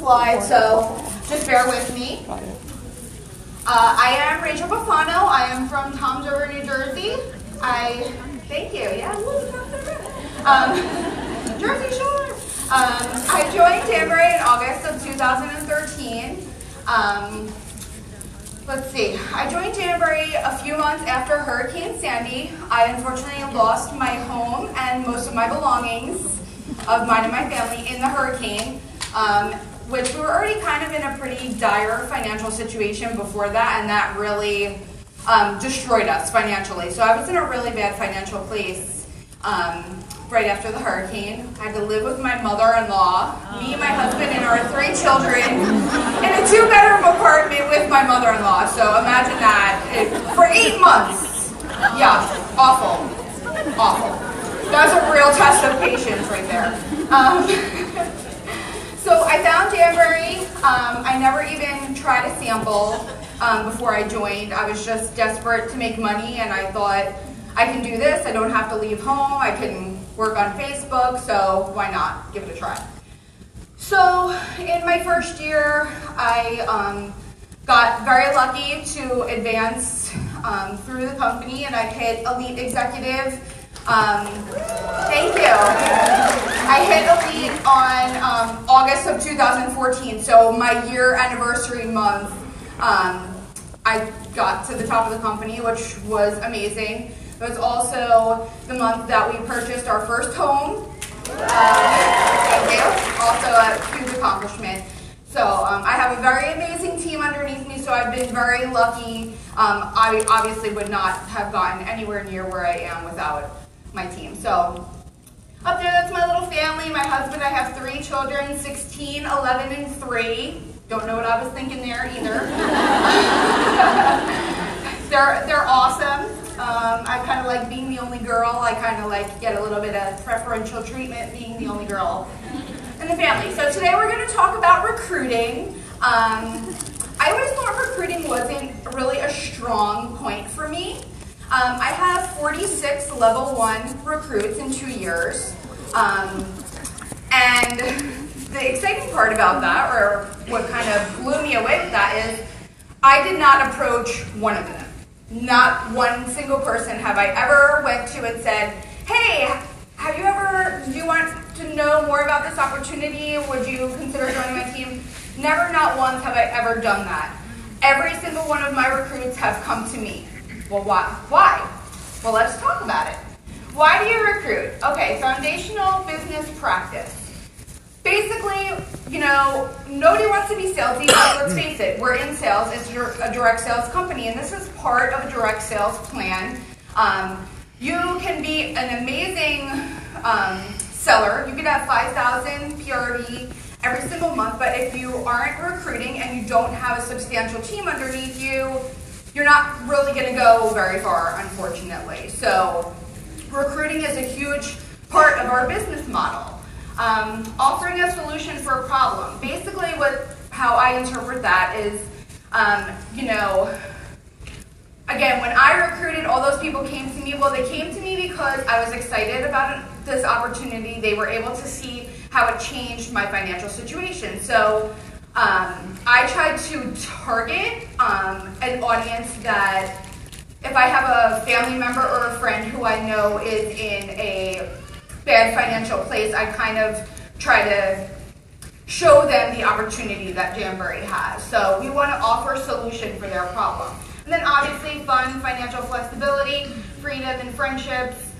slides, so just bear with me. I am Rachel Bufano. I am from Toms River, New Jersey. Thank you. Yeah, Jersey Shore. I joined Danbury in August of 2013. Let's see. I joined Danbury a few months after Hurricane Sandy. I unfortunately lost my home and most of my belongings of mine and my family in the hurricane, which we were already kind of in a pretty dire financial situation before that, and that really destroyed us financially. So I was in a really bad financial place right after the hurricane. I had to live with my mother-in-law, me, my husband, and our 3 children in a 2-bedroom apartment with my mother-in-law. So imagine that for 8 months. Yeah, awful, awful. That was a real test of patience right there. So I found Danbury. I never even tried a sample before I joined. I was just desperate to make money, and I thought, I can do this. I don't have to leave home. I can work on Facebook, so why not give it a try? So in my first year, I got very lucky to advance through the company, and I hit Elite Executive. Thank you. I hit Elite on August of 2014, so my year anniversary month, I got to the top of the company, which was amazing. It was also the month that we purchased our first home. Thank you. Also a huge accomplishment. So I have a very amazing team underneath me, so I've been very lucky. I obviously would not have gotten anywhere near where I am without my team. So up there, that's my little family. My husband, I have 3 children, 16, 11, and 3. Don't know what I was thinking there either. They're awesome. I kind of like being the only girl. I kind of like get a little bit of preferential treatment being the only girl in the family. So today we're going to talk about recruiting. I always thought recruiting wasn't really a strong point for me. I have 46 level 1 recruits in 2 years. And the exciting part about that, or what kind of blew me away with that, is I did not approach one of them. Not one single person have I ever went to and said, hey, do you want to know more about this opportunity? Would you consider joining my team? Never, not once have I ever done that. Every single one of my recruits have come to me. Well, why? Well, let's talk about it. Why do you recruit? Okay, foundational business practice. Basically, nobody wants to be salesy, but let's face it, we're in sales. It's a direct sales company, and this is part of a direct sales plan. You can be an amazing seller. You could have 5,000 PRV every single month, but if you aren't recruiting and you don't have a substantial team underneath you, you're not really going to go very far, unfortunately. So recruiting is a huge part of our business model. Offering a solution for a problem. Basically, how I interpret that is, again, when I recruited, all those people came to me. Well, they came to me because I was excited about this opportunity. They were able to see how it changed my financial situation. So I tried to target an audience that, if I have a family member or a friend who I know is in a bad financial place, I kind of try to show them the opportunity that Danbury has. So we want to offer a solution for their problem. And then obviously fun, financial flexibility, freedom, and friendships.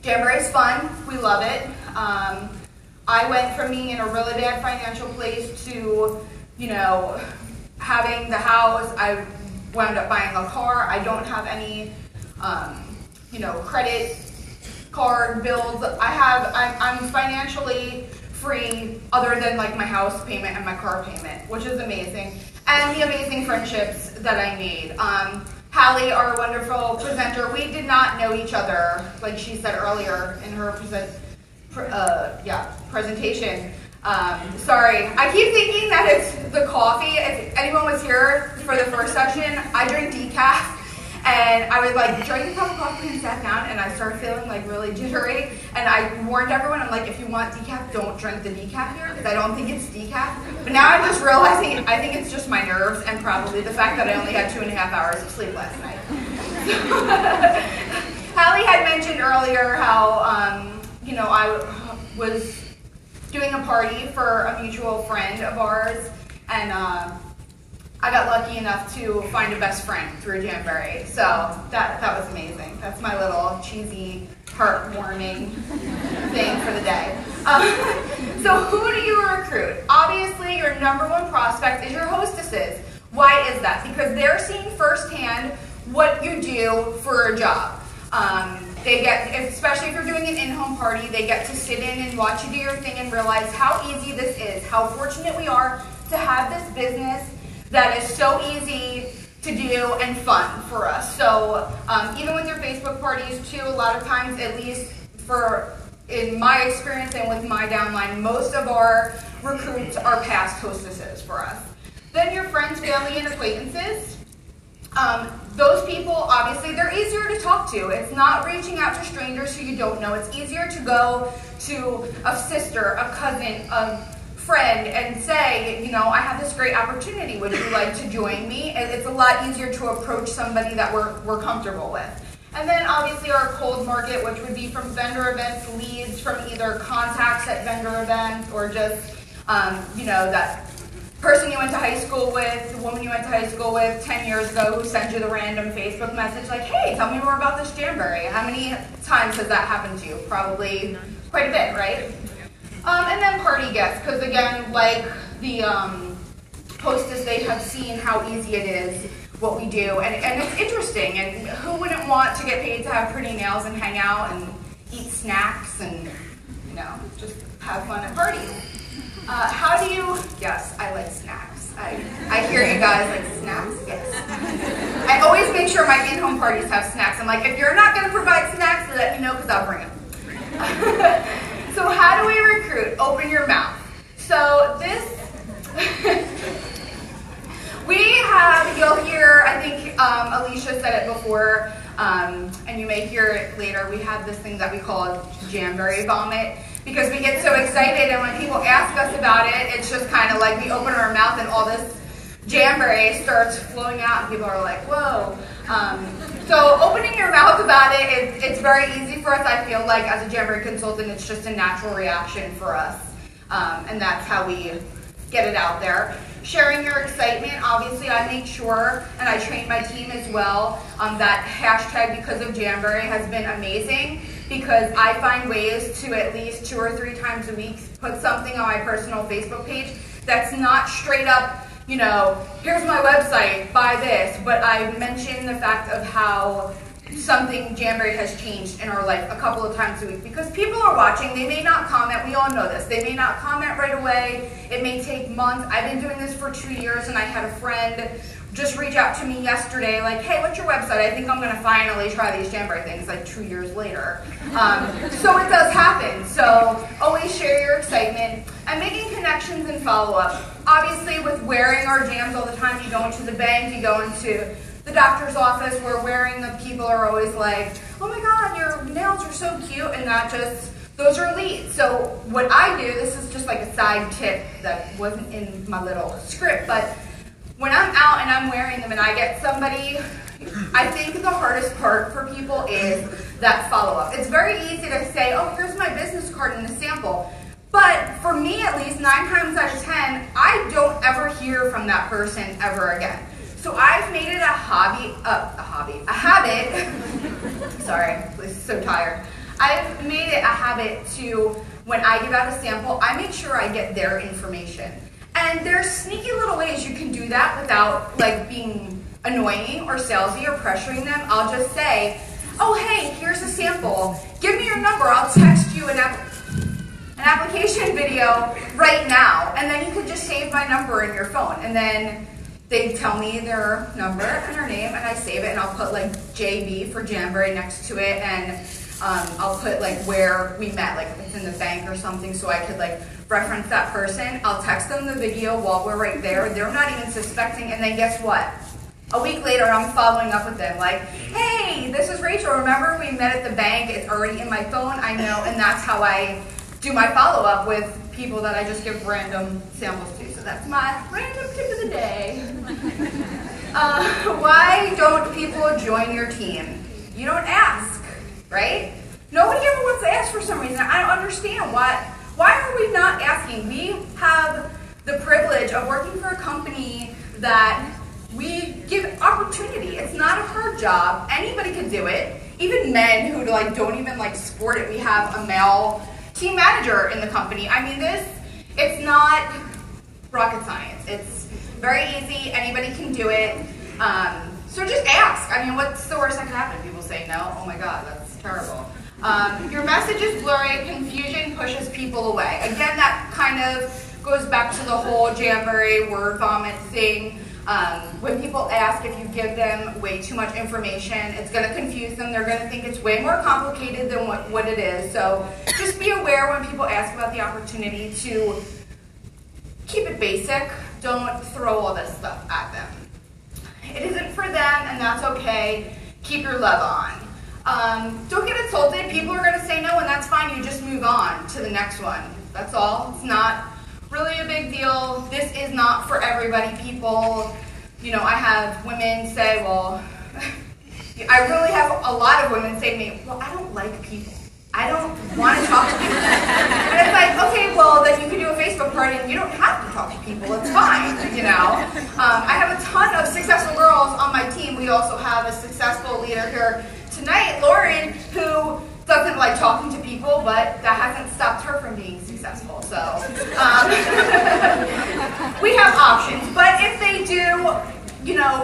Danbury's fun. We love it. I went from being in a really bad financial place to, having the house. I wound up buying a car. I don't have any, credit card bills. I'm financially free other than like my house payment and my car payment, which is amazing. And the amazing friendships that I made. Hallie, our wonderful presenter, we did not know each other, like she said earlier in her presentation. Sorry, I keep thinking that it's the coffee. If anyone was here for the first session, I drink decaf. And I was like, drank a cup of coffee and sat down, and I started feeling like really jittery. And I warned everyone, I'm like, if you want decaf, don't drink the decaf here, because I don't think it's decaf. But now I'm just realizing, I think it's just my nerves and probably the fact that I only had 2.5 hours of sleep last night. Hallie had mentioned earlier how, I was doing a party for a mutual friend of ours, and I got lucky enough to find a best friend through Jamboree, so that was amazing. That's my little cheesy, heartwarming thing for the day. So who do you recruit? Obviously, your number one prospect is your hostesses. Why is that? Because they're seeing firsthand what you do for a job. They get, especially if you're doing an in-home party, they get to sit in and watch you do your thing and realize how easy this is, how fortunate we are to have this business that is so easy to do and fun for us. So even with your Facebook parties too, a lot of times, at least in my experience and with my downline, most of our recruits are past hostesses for us. Then your friends, family, and acquaintances. Those people, obviously, they're easier to talk to. It's not reaching out to strangers who you don't know. It's easier to go to a sister, a cousin, a friend, and say, I have this great opportunity. Would you like to join me? It's a lot easier to approach somebody that we're comfortable with. And then, obviously, our cold market, which would be from vendor events, leads from either contacts at vendor events or just, that person you went to high school with, the woman you went to high school with 10 years ago who sent you the random Facebook message like, hey, tell me more about this Jamboree. How many times has that happened to you? Probably quite a bit, right? And then party guests, because again, like the hostess, they have seen how easy it is, what we do, and it's interesting, and who wouldn't want to get paid to have pretty nails and hang out and eat snacks and, just have fun at parties. How do you, yes, I like snacks. I hear you guys like snacks, yes. I always make sure my in-home parties have snacks. I'm like, if you're not going to provide snacks, let me know because I'll bring them. So how do we recruit? Open your mouth. So this, you'll hear, I think Alicia said it before, and you may hear it later, we have this thing that we call Jamboree vomit. Because we get so excited, and when people ask us about it, it's just kind of like we open our mouth and all this Jamboree starts flowing out, and people are like, whoa. So opening your mouth about it, it's very easy for us. I feel like as a Jamboree consultant, it's just a natural reaction for us. And that's how we get it out there. Sharing your excitement, obviously I make sure, and I train my team as well, that hashtag because of Jamboree has been amazing, because I find ways to at least 2 or 3 times a week put something on my personal Facebook page that's not straight up, here's my website, buy this, but I mention the fact of how something Jamboree has changed in our life a couple of times a week, because people are watching. They may not comment. We all know this. They may not comment right away. It may take months. I've been doing this for 2 years, and I had a friend just reach out to me yesterday like, hey, what's your website? I think I'm going to finally try these Jamboree things like 2 years later. So it does happen. So always share your excitement and making connections and follow-up. Obviously, with wearing our jams all the time, you go into the bank, you go into the doctor's office, we're wearing them, people are always like, oh my God, your nails are so cute, and not just, those are leads. So what I do, this is just like a side tip that wasn't in my little script, but when I'm out and I'm wearing them and I get somebody, I think the hardest part for people is that follow-up. It's very easy to say, oh, here's my business card and a sample. But for me, at least 9 times out of 10, I don't ever hear from that person ever again. So I've made it a habit, sorry, I'm so tired. I've made it a habit to, when I give out a sample, I make sure I get their information. And there's sneaky little ways you can do that without like being annoying or salesy or pressuring them. I'll just say, oh hey, here's a sample. Give me your number, I'll text you an application video right now. And then you could just save my number in your phone. And then they tell me their number and their name, and I save it, and I'll put like JB for Jamboree next to it, and I'll put like where we met, like if it's in the bank or something, so I could like reference that person. I'll text them the video while we're right there. They're not even suspecting, and then guess what? A week later, I'm following up with them like, hey, this is Rachel. Remember we met at the bank? It's already in my phone. I know, and that's how I do my follow-up with people that I just give random samples to. So that's my random tip of the day. Why don't people join your team? You don't ask, right? Nobody ever wants to ask for some reason. I don't understand why are we not asking? We have the privilege of working for a company that we give opportunity. It's not a hard job. Anybody can do it. Even men who don't even sport it. We have a male team manager in the company. I mean, it's not rocket science. It's very easy. Anybody can do it. So just ask. I mean, what's the worst that could happen? People say no. Oh my God, that's terrible. Your message is blurry. Confusion pushes people away. Again, that kind of goes back to the whole Jamboree word vomit thing. When people ask, if you give them way too much information, it's going to confuse them. They're going to think it's way more complicated than what it is. So just be aware when people ask about the opportunity to keep it basic. Don't throw all this stuff at them. It isn't for them, and that's okay. Keep your love on. Don't get insulted. People are going to say no, and that's fine. You just move on to the next one. That's all. It's not really a big deal. This is not for everybody. People, I have women say, well, I really have a lot of women say to me, well, I don't like people. I don't want to talk to people. And it's like, okay, well, then you can do a Facebook party and you don't have to talk to people. It's fine, I have a ton of successful girls on my team. We also have a successful leader here tonight, Lauren, who doesn't like talking to people, but that hasn't stopped her from being successful. So we have options. But if they do,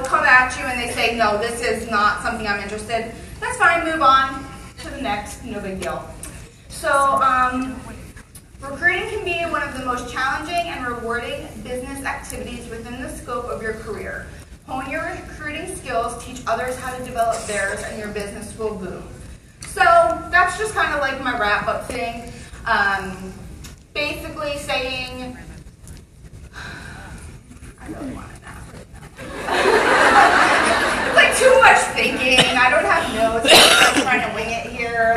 come at you and they say, no, this is not something I'm interested, that's fine, move on to the next, no big deal. So recruiting can be one of the most challenging and rewarding business activities within the scope of your career. Hone your recruiting skills, teach others how to develop theirs, and your business will boom. So that's just kind of like my wrap-up thing. Basically saying, I really want to nap right now. It's like too much thinking. I don't have notes. I'm trying to wing it here.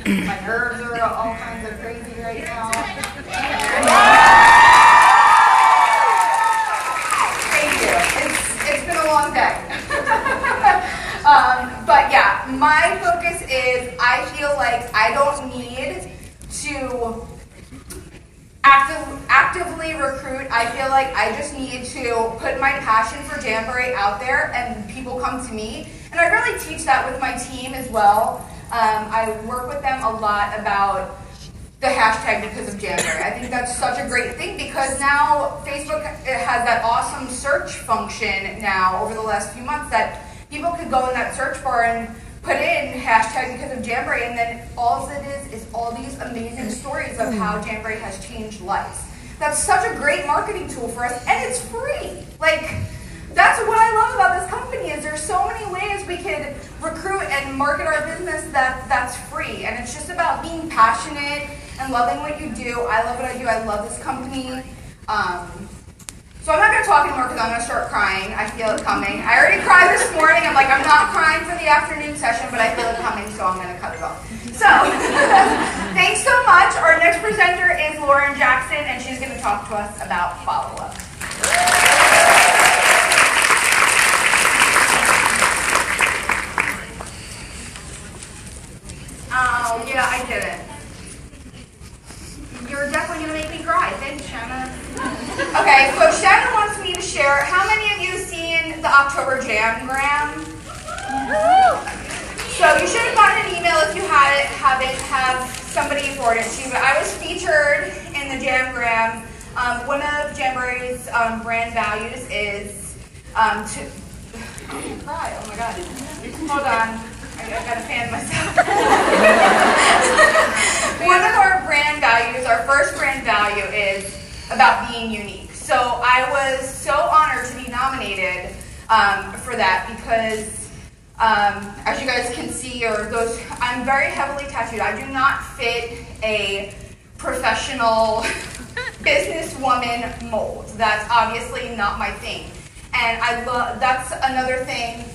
My nerves are all kinds of crazy right now. Thank you. It's been a long day. But yeah, my focus is I feel like I don't need to actively recruit. I feel like I just need to put my passion for Jamboree out there and people come to me. And I really teach that with my team as well. I work with them a lot about the hashtag because of Jamboree. I think that's such a great thing because now Facebook has that awesome search function now over the last few months that people could go in that search bar and put in hashtag because of Jamboree, and then all it is all these amazing stories of how Jamboree has changed lives. That's such a great marketing tool for us, and it's free. That's what I love about this company is there's so many ways we could recruit and market our business that's free, and it's just about being passionate and loving what you do. I love what I do. I love this company. So I'm not going to talk anymore because I'm going to start crying. I feel it coming. I already cried this morning. I'm not crying for the afternoon session, but I feel it coming, so I'm going to cut it off. So, thanks so much. Our next presenter is Lauren Jackson, and she's going to talk to us about follow-up. Oh, yeah, I did it. You're definitely going to make me cry. Thanks, Shanna. Okay, so Shanna wants me to share. How many of you seen the October Jamgram? So you should have gotten an email if you haven't, have somebody forward it to you. But I was featured in the Jamgram. One of Jamboree's brand values is to... cry. Oh my God. Hold on. I gotta fan myself. One of our brand values, our first brand value is about being unique. So I was so honored to be nominated for that because as you guys can see, I'm very heavily tattooed. I do not fit a professional businesswoman mold. That's obviously not my thing. And I love, that's another thing.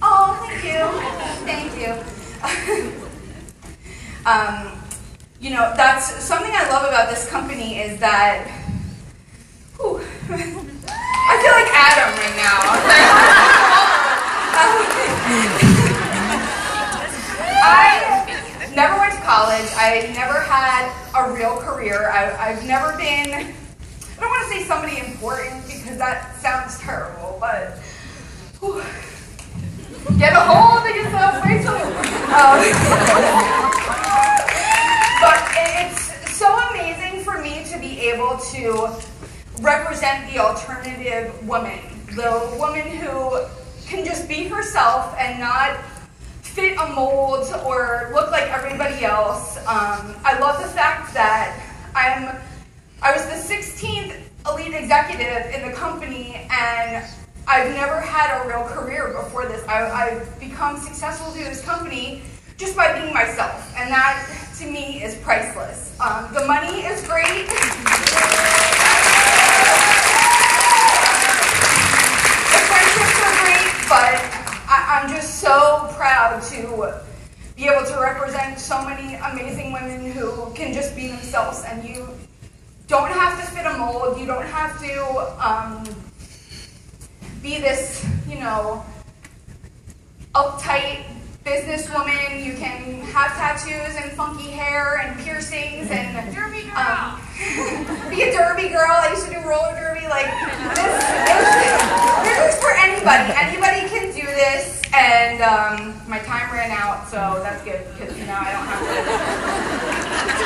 Oh, thank you. Thank you. You know, that's something I love about this company is that, whew, I feel like Adam right now. I never went to college. I never had a real career. I've never been, I don't want to say somebody important because that sounds terrible, but whew, get a hold of yourself, Rachel. But it's so amazing for me to be able to represent the alternative woman, the woman who can just be herself and not fit a mold or look like everybody else. I love the fact that I was the 16th elite executive in the company, and I've never had a real career before this. I've become successful through this company just by being myself, and that to me is priceless. The money is great. The friendships are great, but I'm just so proud to be able to represent so many amazing women who can just be themselves, and you don't have to fit a mold. You don't have to be this, you know, uptight businesswoman. You can have tattoos and funky hair and piercings and derby girl. Be a derby girl. I used to do roller derby. Like this is for anybody. Anybody can do this. And my time ran out, so that's good because now I don't have to